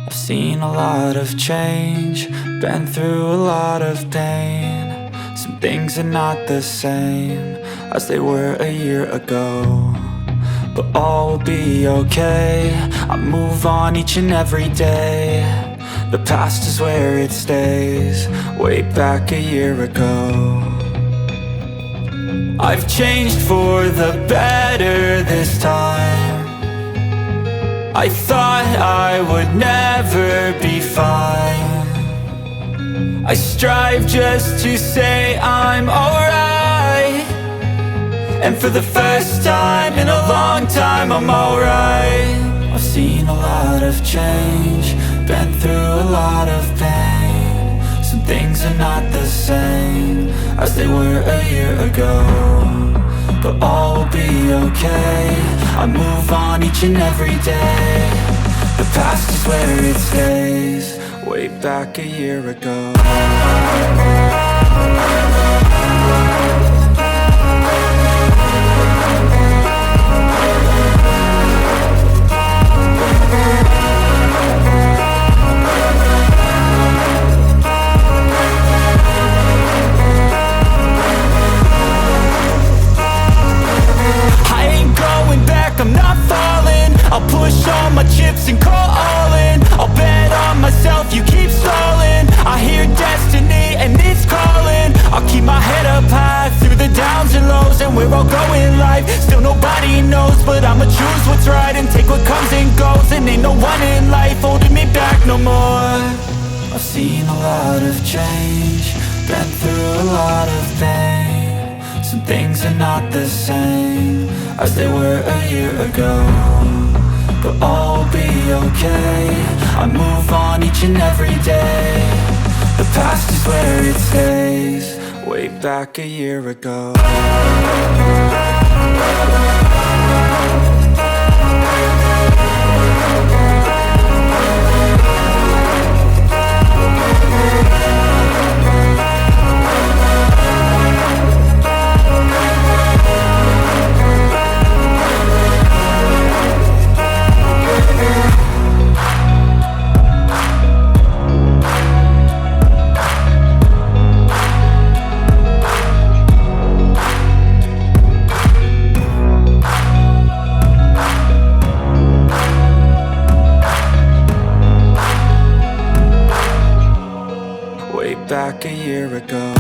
I've seen a lot of change, been through a lot of pain. Some things are not the same as they were a year ago, but all will be okay. I move on each and every day. The past is where it stays, way back a year ago. I've changed for the better this time. I thought I would never be fine. I strive just to say I'm alright, and for the first time in a long time I'm alright. I've seen a lot of change, been through a lot of pain. Some things are not the same as they were a year ago, but all will be okay. I move on each and every day. The past is where it stays, way back a year ago. I'm not falling, I'll push all my chips and call all in. I'll bet on myself, you keep stalling. I hear destiny and it's calling. I'll keep my head up high through the downs and lows, and where I'll go in life, still nobody knows. But I'ma choose what's right and take what comes and goes, and ain't no one in life holding me back no more. I've seen a lot of change, been through a lot of pain. Some things are not the same as they were a year ago, but all will be okay. I move on each and every day. The past is where it stays, way back a year ago. Back a year ago.